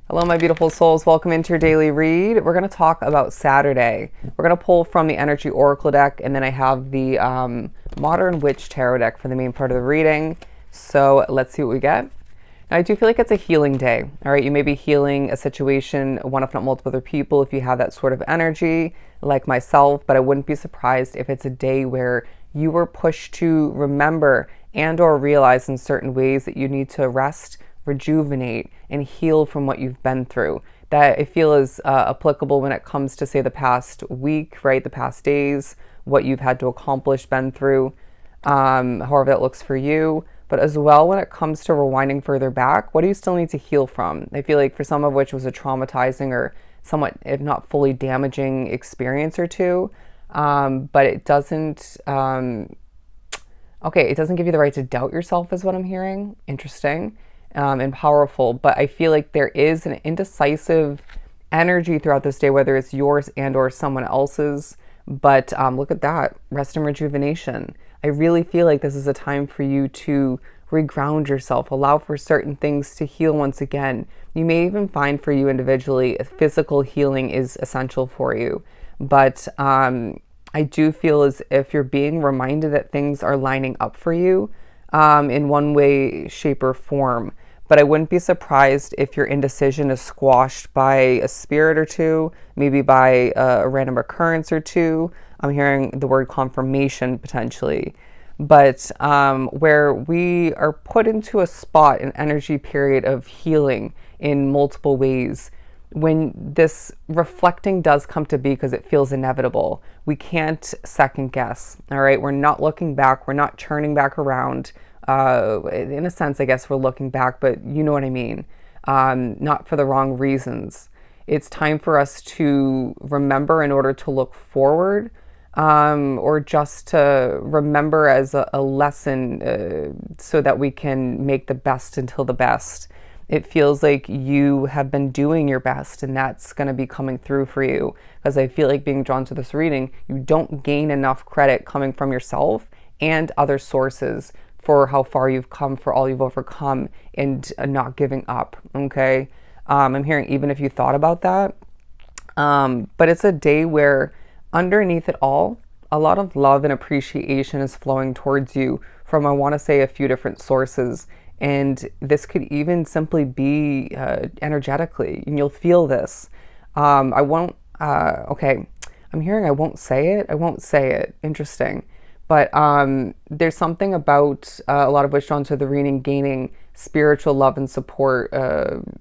Hello, my beautiful souls. Welcome into your daily read. We're going to talk about Saturday. We're going to pull from the Energy Oracle deck, and then I have the Modern Witch Tarot deck for the main part of the reading. So let's see what we get. Now, I do feel like it's a healing day. All right, you may be healing a situation, one if not multiple other people, if you have that sort of energy, like myself. But I wouldn't be surprised if it's a day where you were pushed to remember and/or realize in certain ways that you need to rest, rejuvenate, and heal from what you've been through. That I feel is applicable when it comes to, say, the past week, right? The past days, what you've had to accomplish, been through, however that looks for you. But as well, when it comes to rewinding further back, what do you still need to heal from? I feel like for some of which was a traumatizing or somewhat, if not fully damaging experience or two. But it doesn't, it doesn't give you the right to doubt yourself is what I'm hearing. Interesting. And powerful, but I feel like there is an indecisive energy throughout this day, whether it's yours and or someone else's. But look at that, rest and rejuvenation. I really feel like this is a time for you to reground yourself, allow for certain things to heal once again. You may even find for you individually, physical healing is essential for you. But I do feel as if you're being reminded that things are lining up for you in one way, shape, or form. But I wouldn't be surprised if your indecision is squashed by a spirit or two, maybe by a random occurrence or two. I'm hearing the word confirmation potentially. But where we are put into a spot, an energy period of healing in multiple ways, when this reflecting does come to be, because it feels inevitable, we can't second guess. All right, we're not looking back, we're not churning back around. In a sense, I guess we're looking back, but you know what I mean. Not for the wrong reasons. It's time for us to remember in order to look forward, or just to remember as a lesson, so that we can make the best until the best. It feels like you have been doing your best, and that's going to be coming through for you. Because I feel like being drawn to this reading, you don't gain enough credit coming from yourself and other sources for how far you've come, for all you've overcome, and not giving up, okay? I'm hearing even if you thought about that. But it's a day where underneath it all, a lot of love and appreciation is flowing towards you from, I want to say, a few different sources. And this could even simply be energetically, and you'll feel this. I'm hearing I won't say it. I won't say it. Interesting. But there's something about a lot of what's drawn to the reading gaining spiritual love and support,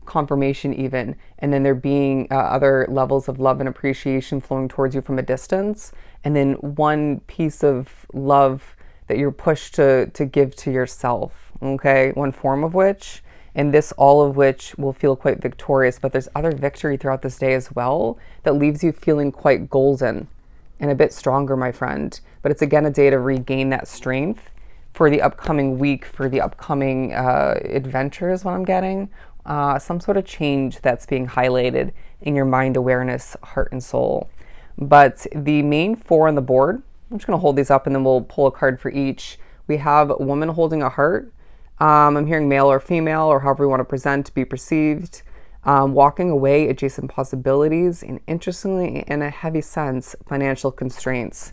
confirmation even, and then there being other levels of love and appreciation flowing towards you from a distance, and then one piece of love that you're pushed to give to yourself, okay? One form of which, and this all of which will feel quite victorious, but there's other victory throughout this day as well that leaves you feeling quite golden and a bit stronger, my friend. But it's again a day to regain that strength for the upcoming week, for the upcoming adventure is what I'm getting. Some sort of change that's being highlighted in your mind, awareness, heart, and soul. But the main four on the board, I'm just going to hold these up and then we'll pull a card for each. We have a woman holding a heart. I'm hearing male or female, or however you want to present, to be perceived. Walking away, adjacent possibilities, and interestingly, in a heavy sense, financial constraints.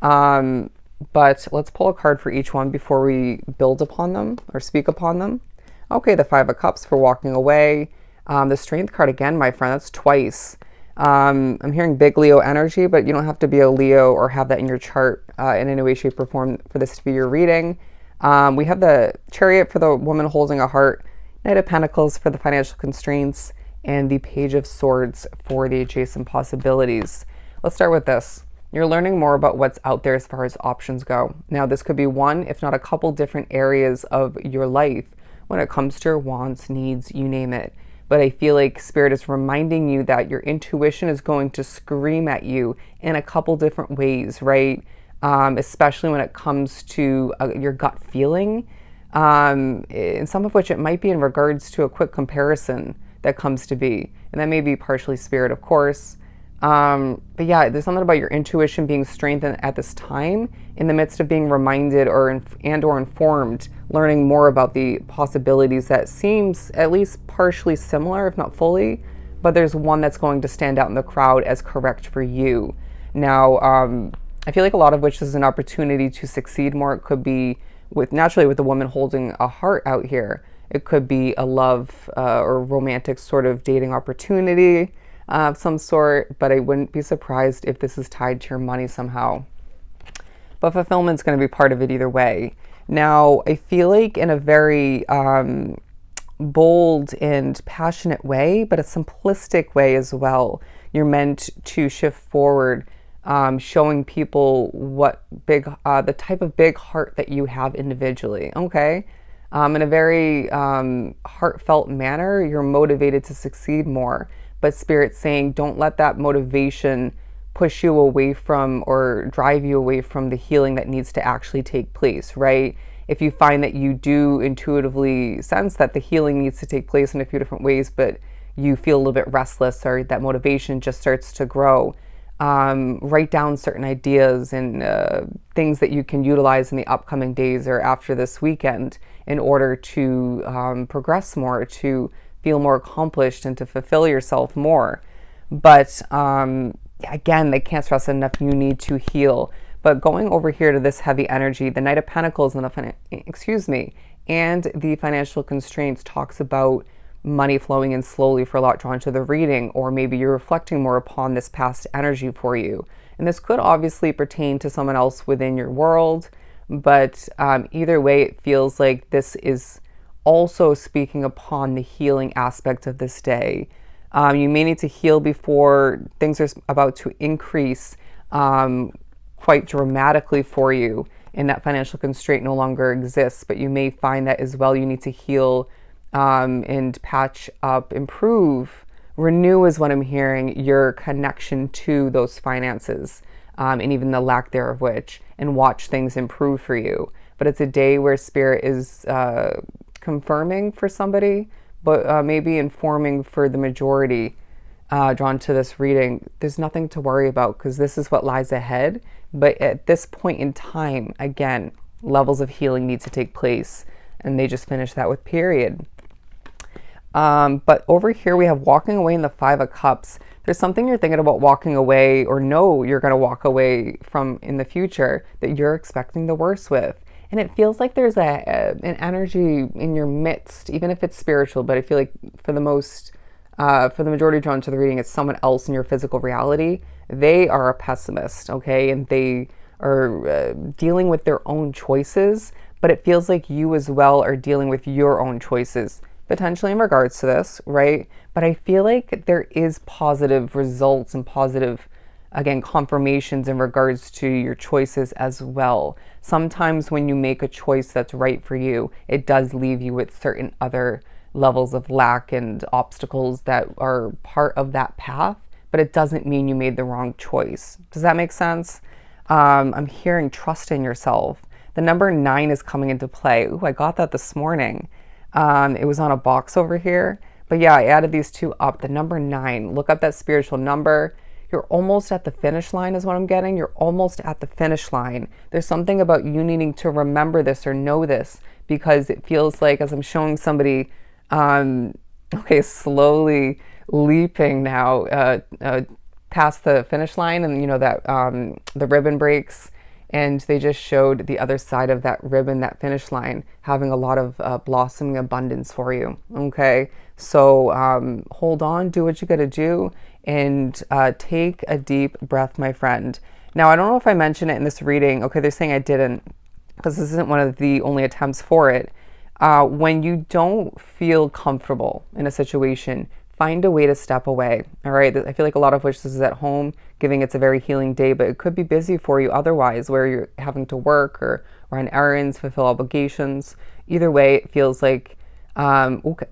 But let's pull a card for each one before we build upon them or speak upon them. Okay, the Five of Cups for walking away. The Strength card again, my friend, that's twice. I'm hearing big Leo energy, but you don't have to be a Leo or have that in your chart in any way, shape, or form for this to be your reading. We have the Chariot for the woman holding a heart, Knight of Pentacles for the financial constraints, and the Page of Swords for the adjacent possibilities. Let's start with this. You're learning more about what's out there as far as options go. Now, this could be one, if not a couple different areas of your life when it comes to your wants, needs, you name it. But I feel like Spirit is reminding you that your intuition is going to scream at you in a couple different ways, right? Especially when it comes to your gut feeling. And some of which it might be in regards to a quick comparison that comes to be. And that may be partially Spirit, of course. But yeah, there's something about your intuition being strengthened at this time in the midst of being reminded or informed, learning more about the possibilities that seems at least partially similar, if not fully, but there's one that's going to stand out in the crowd as correct for you. Now, I feel like a lot of which is an opportunity to succeed more. It could be naturally with the woman holding a heart out here. It could be a love or romantic sort of dating opportunity of some sort, but I wouldn't be surprised if this is tied to your money somehow. But fulfillment's going to be part of it either way. Now, I feel like in a very bold and passionate way, but a simplistic way as well, you're meant to shift forward, showing people what the type of big heart that you have individually. Okay. In a very heartfelt manner, you're motivated to succeed more. But Spirit's saying, don't let that motivation push you away from or drive you away from the healing that needs to actually take place, right? If you find that you do intuitively sense that the healing needs to take place in a few different ways, but you feel a little bit restless or that motivation just starts to grow, write down certain ideas and things that you can utilize in the upcoming days or after this weekend in order to progress more, to feel more accomplished and to fulfill yourself more. But again, they can't stress enough, you need to heal. But going over here to this heavy energy, the Knight of Pentacles and and the financial constraints talks about money flowing in slowly for a lot drawn to the reading, or maybe you're reflecting more upon this past energy for you. And this could obviously pertain to someone else within your world, but either way, it feels like this is also speaking upon the healing aspect of this day. You may need to heal before things are about to increase quite dramatically for you, and that financial constraint no longer exists. But you may find that as well you need to heal and patch up, improve, renew is what I'm hearing, your connection to those finances and even the lack thereof which, and watch things improve for you. But it's a day where Spirit is confirming for somebody, but maybe informing for the majority drawn to this reading. There's nothing to worry about because this is what lies ahead. But at this point in time, again, levels of healing need to take place, and they just finished that with period. But over here we have walking away in the Five of Cups. There's something you're thinking about walking away, or know you're going to walk away from in the future that you're expecting the worst with. And it feels like there's an energy in your midst, even if it's spiritual, but I feel like for the majority drawn to the reading, it's someone else in your physical reality. They are a pessimist, okay? And they are dealing with their own choices, but it feels like you as well are dealing with your own choices, potentially in regards to this, right? But I feel like there is positive results and positive, again, confirmations in regards to your choices as well. Sometimes when you make a choice that's right for you, it does leave you with certain other levels of lack and obstacles that are part of that path, but it doesn't mean you made the wrong choice. Does that make sense? I'm hearing trust in yourself. The number 9 is coming into play. Ooh, I got that this morning. It was on a box over here. But yeah, I added these two up. The number 9, look up that spiritual number. You're almost at the finish line is what I'm getting. You're almost at the finish line. There's something about you needing to remember this or know this, because it feels like, as I'm showing somebody, slowly leaping now past the finish line, and you know that the ribbon breaks, and they just showed the other side of that ribbon, that finish line, having a lot of blossoming abundance for you. Okay, so hold on, do what you got to do, and take a deep breath, my friend. Now, I don't know if I mentioned it in this reading. Okay, they're saying I didn't, because this isn't one of the only attempts for it. When you don't feel comfortable in a situation, find a way to step away. All right. I feel like a lot of which this is at home, giving it's a very healing day, but it could be busy for you otherwise, where you're having to work or run errands, fulfill obligations. Either way, it feels like, okay,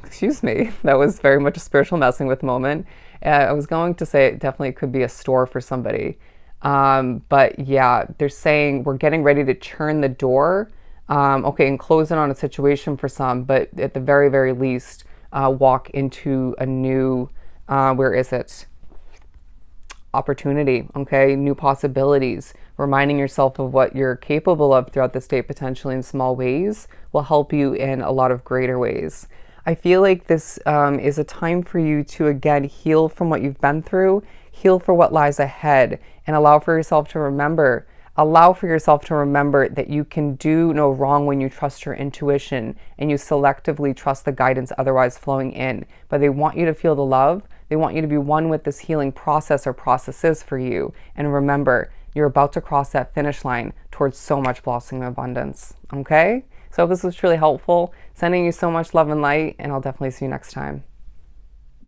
excuse me, that was very much a spiritual messing with moment. I was going to say it definitely could be a store for somebody. But yeah, they're saying we're getting ready to turn the door. And close in on a situation for some, but at the very, very least, walk into a new, where is it? opportunity, okay? New possibilities. Reminding yourself of what you're capable of throughout this day, potentially in small ways, will help you in a lot of greater ways. I feel like this is a time for you to, again, heal from what you've been through, heal for what lies ahead, and allow for yourself to remember. Allow for yourself to remember that you can do no wrong when you trust your intuition and you selectively trust the guidance otherwise flowing in. But they want you to feel the love. They want you to be one with this healing process or processes for you. And remember, you're about to cross that finish line towards so much blossoming abundance. Okay? So I hope this was truly helpful. Sending you so much love and light, and I'll definitely see you next time.